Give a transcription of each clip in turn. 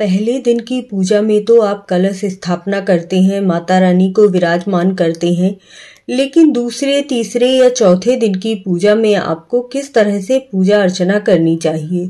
पहले दिन की पूजा में तो आप कलश स्थापना करते हैं, माता रानी को विराजमान करते हैं, लेकिन दूसरे, तीसरे या चौथे दिन की पूजा में आपको किस तरह से पूजा अर्चना करनी चाहिए।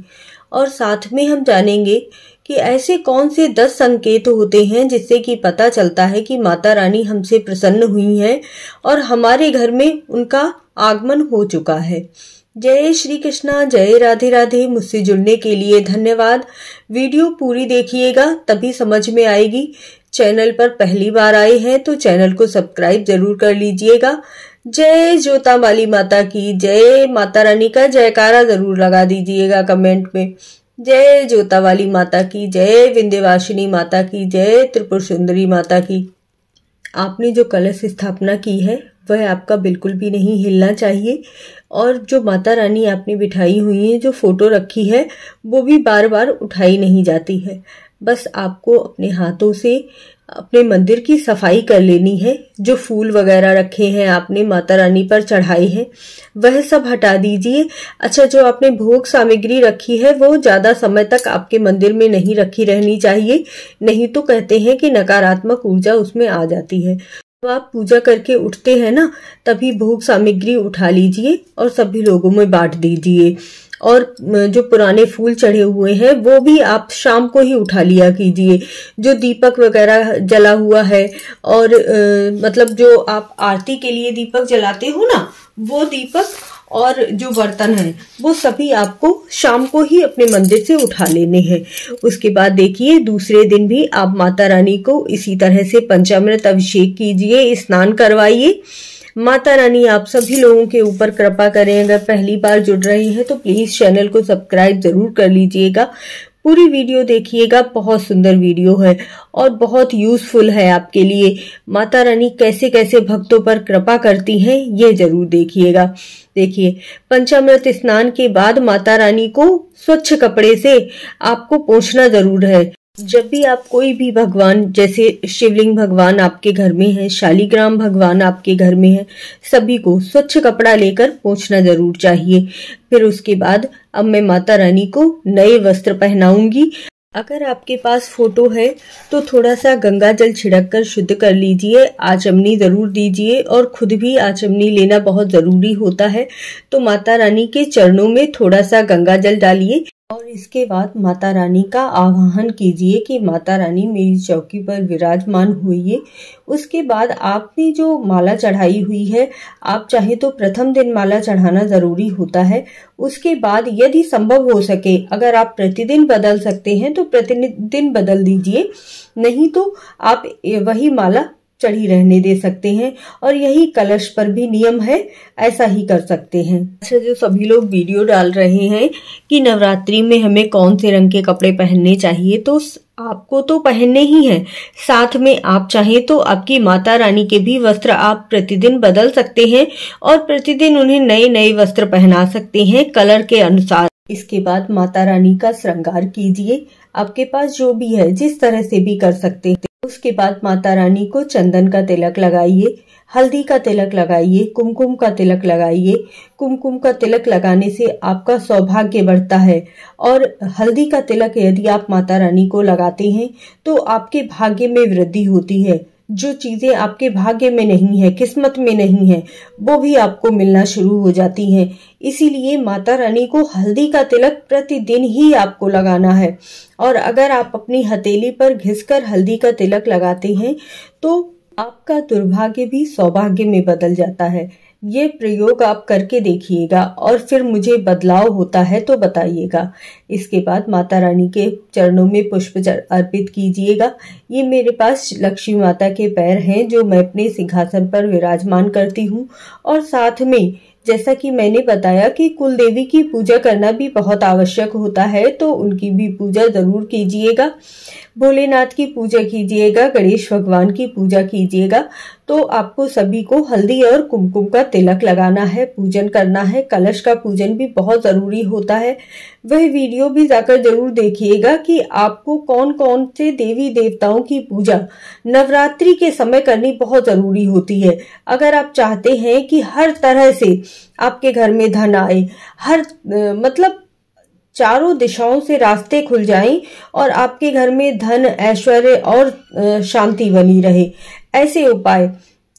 और साथ में हम जानेंगे कि ऐसे कौन से 10 संकेत होते हैं जिससे कि पता चलता है कि माता रानी हमसे प्रसन्न हुई हैं और हमारे घर में उनका आगमन हो चुका है। जय श्री कृष्णा, जय राधे राधे। मुझसे जुड़ने के लिए धन्यवाद। वीडियो पूरी देखिएगा तभी समझ में आएगी। चैनल पर पहली बार आए हैं तो चैनल को सब्सक्राइब जरूर कर लीजिएगा। जय जोता वाली माता की जय। माता रानी का जयकारा जरूर लगा दीजिएगा कमेंट में। जय जोता वाली माता की जय। विंध्यवासिनी माता की जय। त्रिपुर सुंदरी माता की। आपने जो कलश स्थापना की है वह आपका बिल्कुल भी नहीं हिलना चाहिए, और जो माता रानी आपने बिठाई हुई है, जो फोटो रखी है, वो भी बार बार उठाई नहीं जाती है। बस आपको अपने हाथों से अपने मंदिर की सफाई कर लेनी है। जो फूल वगैरह रखे हैं आपने माता रानी पर चढ़ाए हैं वह सब हटा दीजिए। अच्छा, जो आपने भोग सामग्री रखी है वो ज्यादा समय तक आपके मंदिर में नहीं रखी रहनी चाहिए, नहीं तो कहते हैं कि नकारात्मक ऊर्जा उसमें आ जाती है। तो आप पूजा करके उठते हैं ना, तभी भोग सामग्री उठा लीजिए और सभी लोगों में बांट दीजिए। और जो पुराने फूल चढ़े हुए हैं वो भी आप शाम को ही उठा लिया कीजिए। जो दीपक वगैरह जला हुआ है और मतलब जो आप आरती के लिए दीपक जलाते हो ना, वो दीपक और जो बर्तन है वो सभी आपको शाम को ही अपने मंदिर से उठा लेने हैं। उसके बाद देखिए, दूसरे दिन भी आप माता रानी को इसी तरह से पंचामृत अभिषेक कीजिए, स्नान करवाइए। माता रानी आप सभी लोगों के ऊपर कृपा करें। अगर पहली बार जुड़ रही है तो प्लीज चैनल को सब्सक्राइब जरूर कर लीजिएगा। पूरी वीडियो देखिएगा, बहुत सुंदर वीडियो है और बहुत यूजफुल है आपके लिए। माता रानी कैसे कैसे भक्तों पर कृपा करती हैं ये जरूर देखिएगा। देखिए, पंचामृत स्नान के बाद माता रानी को स्वच्छ कपड़े से आपको पोंछना जरूर है। जब भी आप कोई भी भगवान, जैसे शिवलिंग भगवान आपके घर में है, शालिग्राम भगवान आपके घर में है, सभी को स्वच्छ कपड़ा लेकर पोंछना जरूर चाहिए। फिर उसके बाद अब मैं माता रानी को नए वस्त्र पहनाऊंगी। अगर आपके पास फोटो है तो थोड़ा सा गंगा जल छिड़क कर शुद्ध कर लीजिए। आचमनी जरूर दीजिए और खुद भी आचमनी लेना बहुत जरूरी होता है। तो माता रानी के चरणों में थोड़ा सा गंगा जल डालिए और इसके बाद माता रानी का आवाहन कीजिए कि माता रानी मेरी चौकी पर विराजमान होइए। उसके बाद आपने जो माला चढ़ाई हुई है, आप चाहे तो प्रथम दिन माला चढ़ाना जरूरी होता है। उसके बाद यदि संभव हो सके, अगर आप प्रतिदिन बदल सकते हैं तो प्रतिदिन बदल दीजिए, नहीं तो आप वही माला चढ़ी रहने दे सकते हैं। और यही कलश पर भी नियम है, ऐसा ही कर सकते हैं। अच्छा, जो सभी लोग वीडियो डाल रहे हैं कि नवरात्रि में हमें कौन से रंग के कपड़े पहनने चाहिए, तो आपको तो पहनने ही हैं, साथ में आप चाहें तो आपकी माता रानी के भी वस्त्र आप प्रतिदिन बदल सकते हैं और प्रतिदिन उन्हें नए नए वस्त्र पहना सकते हैं कलर के अनुसार। इसके बाद माता रानी का श्रृंगार कीजिए, आपके पास जो भी है जिस तरह से भी कर सकते हैं। उसके बाद माता रानी को चंदन का तिलक लगाइए, हल्दी का तिलक लगाइए, कुमकुम का तिलक लगाइए। कुमकुम का तिलक लगाने से आपका सौभाग्य बढ़ता है और हल्दी का तिलक यदि आप माता रानी को लगाते हैं तो आपके भाग्य में वृद्धि होती है। जो चीजें आपके भाग्य में नहीं है, किस्मत में नहीं है, वो भी आपको मिलना शुरू हो जाती हैं। इसीलिए माता रानी को हल्दी का तिलक प्रतिदिन ही आपको लगाना है। और अगर आप अपनी हथेली पर घिसकर हल्दी का तिलक लगाते हैं तो आपका दुर्भाग्य भी सौभाग्य में बदल जाता है। ये प्रयोग आप करके देखिएगा और फिर मुझे बदलाव होता है तो बताइएगा। इसके बाद माता रानी के चरणों में पुष्प अर्पित कीजिएगा। ये मेरे पास लक्ष्मी माता के पैर हैं जो मैं अपने सिंहासन पर विराजमान करती हूँ। और साथ में जैसा कि मैंने बताया कि कुल देवी की पूजा करना भी बहुत आवश्यक होता है, तो उनकी भी पूजा जरूर कीजिएगा। भोलेनाथ की पूजा कीजिएगा, गणेश भगवान की पूजा कीजिएगा। तो आपको सभी को हल्दी और कुमकुम का तिलक लगाना है, पूजन करना है। कलश का पूजन भी बहुत जरूरी होता है। वह वीडियो भी जाकर जरूर देखिएगा कि आपको कौन कौन से देवी देवताओं की पूजा नवरात्रि के समय करनी बहुत जरूरी होती है। अगर आप चाहते हैं कि हर तरह से आपके घर में धन आए, हर मतलब चारों दिशाओं से रास्ते खुल जाएं और आपके घर में धन, ऐश्वर्य और शांति बनी रहे, ऐसे उपाय,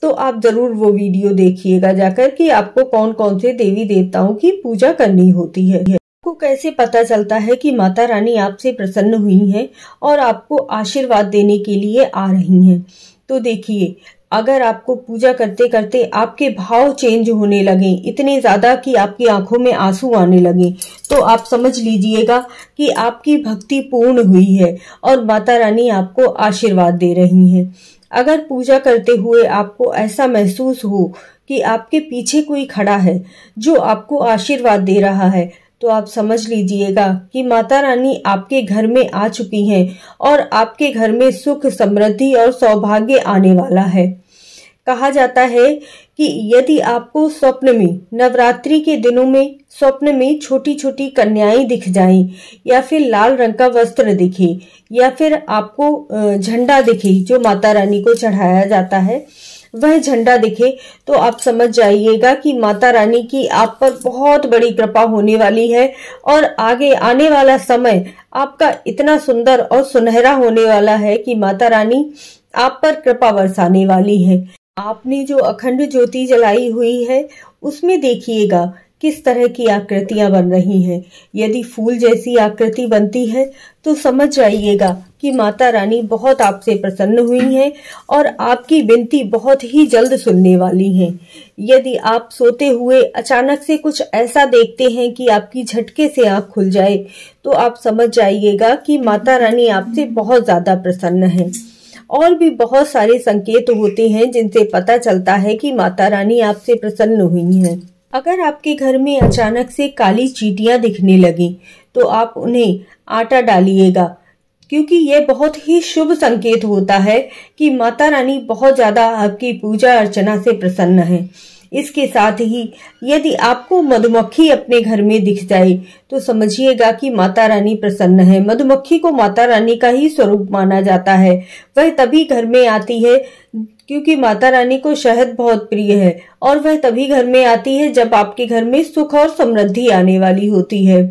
तो आप जरूर वो वीडियो देखिएगा जाकर कि आपको कौन कौन से देवी देवताओं की पूजा करनी होती है। आपको कैसे पता चलता है कि माता रानी आपसे प्रसन्न हुई हैं और आपको आशीर्वाद देने के लिए आ रही हैं? तो देखिए, अगर आपको पूजा करते करते आपके भाव चेंज होने लगे इतने ज्यादा कि आपकी आंखों में आंसू आने लगे, तो आप समझ लीजिएगा कि आपकी भक्ति पूर्ण हुई है और माता रानी आपको आशीर्वाद दे रही हैं। अगर पूजा करते हुए आपको ऐसा महसूस हो कि आपके पीछे कोई खड़ा है जो आपको आशीर्वाद दे रहा है, तो आप समझ लीजिएगा कि माता रानी आपके घर में आ चुकी हैं और आपके घर में सुख, समृद्धि और सौभाग्य आने वाला है। कहा जाता है कि यदि आपको स्वप्न में, नवरात्रि के दिनों में स्वप्न में छोटी छोटी कन्याएं दिख जाएं, या फिर लाल रंग का वस्त्र दिखे, या फिर आपको झंडा दिखे जो माता रानी को चढ़ाया जाता है, वह झंडा दिखे, तो आप समझ जाइएगा कि माता रानी की आप पर बहुत बड़ी कृपा होने वाली है और आगे आने वाला समय आपका इतना सुंदर और सुनहरा होने वाला है कि माता रानी आप पर कृपा बरसाने वाली है। आपने जो अखंड ज्योति जलाई हुई है उसमें देखिएगा किस तरह की आकृतियां बन रही हैं। यदि फूल जैसी आकृति बनती है तो समझ जाइएगा कि माता रानी बहुत आपसे प्रसन्न हुई हैं और आपकी विनती बहुत ही जल्द सुनने वाली हैं। यदि आप सोते हुए अचानक से कुछ ऐसा देखते हैं कि आपकी झटके से आंख खुल जाए, तो आप समझ जाइएगा कि माता रानी आपसे बहुत ज्यादा प्रसन्न है। और भी बहुत सारे संकेत होते हैं जिनसे पता चलता है कि माता रानी आपसे प्रसन्न हुई हैं। अगर आपके घर में अचानक से काली चींटियां दिखने लगी, तो आप उन्हें आटा डालिएगा, क्योंकि यह बहुत ही शुभ संकेत होता है कि माता रानी बहुत ज्यादा आपकी पूजा अर्चना से प्रसन्न है। इसके साथ ही यदि आपको मधुमक्खी अपने घर में दिख जाए, तो समझिएगा कि माता रानी प्रसन्न है। मधुमक्खी को माता रानी का ही स्वरूप माना जाता है। वह तभी घर में आती है क्योंकि माता रानी को शहद बहुत प्रिय है, और वह तभी घर में आती है जब आपके घर में सुख और समृद्धि आने वाली होती है।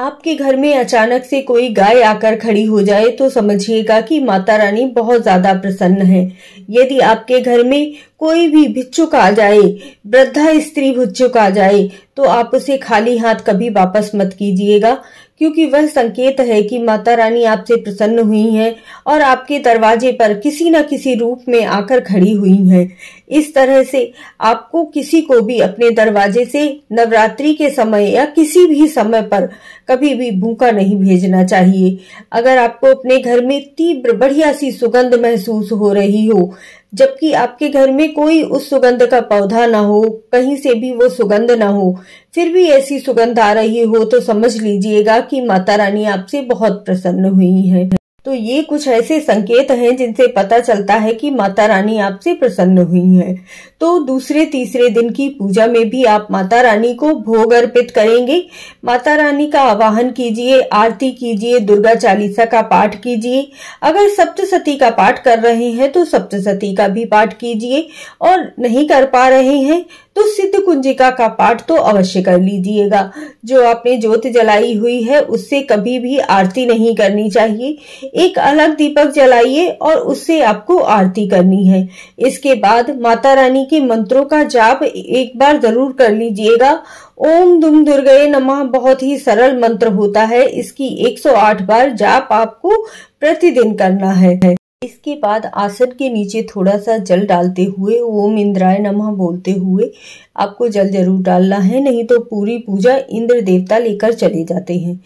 आपके घर में अचानक से कोई गाय आकर खड़ी हो जाए, तो समझिएगा कि माता रानी बहुत ज्यादा प्रसन्न है। यदि आपके घर में कोई भी भिक्षुक आ जाए, वृद्धा स्त्री भिक्षुक आ जाए, तो आप उसे खाली हाथ कभी वापस मत कीजिएगा, क्योंकि वह संकेत है कि माता रानी आपसे प्रसन्न हुई हैं और आपके दरवाजे पर किसी न किसी रूप में आकर खड़ी हुई हैं। इस तरह से आपको किसी को भी अपने दरवाजे से नवरात्रि के समय या किसी भी समय पर कभी भी भूखा नहीं भेजना चाहिए। अगर आपको अपने घर में तीव्र बढ़िया सी सुगंध महसूस हो रही हो, जबकि आपके घर में कोई उस सुगंध का पौधा ना हो, कहीं से भी वो सुगंध ना हो, फिर भी ऐसी सुगंध आ रही हो, तो समझ लीजिएगा कि माता रानी आपसे बहुत प्रसन्न हुई है। तो ये कुछ ऐसे संकेत हैं जिनसे पता चलता है कि माता रानी आपसे प्रसन्न हुई है। तो दूसरे तीसरे दिन की पूजा में भी आप माता रानी को भोग अर्पित करेंगे। माता रानी का आवाहन कीजिए, आरती कीजिए, दुर्गा चालीसा का पाठ कीजिए। अगर सप्तशती का पाठ कर रहे हैं तो सप्तशती का भी पाठ कीजिए, और नहीं कर पा रहे हैं तो सिद्ध कुंजिका का पाठ तो अवश्य कर लीजिएगा। जो आपने ज्योत जलाई हुई है उससे कभी भी आरती नहीं करनी चाहिए। एक अलग दीपक जलाइए और उससे आपको आरती करनी है। इसके बाद माता रानी के मंत्रों का जाप एक बार जरूर कर लीजिएगा। ओम दुम दुर्गे नमः बहुत ही सरल मंत्र होता है। इसकी 108 बार जाप आपको प्रतिदिन करना है। इसके बाद आसन के नीचे थोड़ा सा जल डालते हुए ओम इंद्राय नमः बोलते हुए आपको जल जरूर डालना है, नहीं तो पूरी पूजा इंद्र देवता लेकर चले जाते हैं।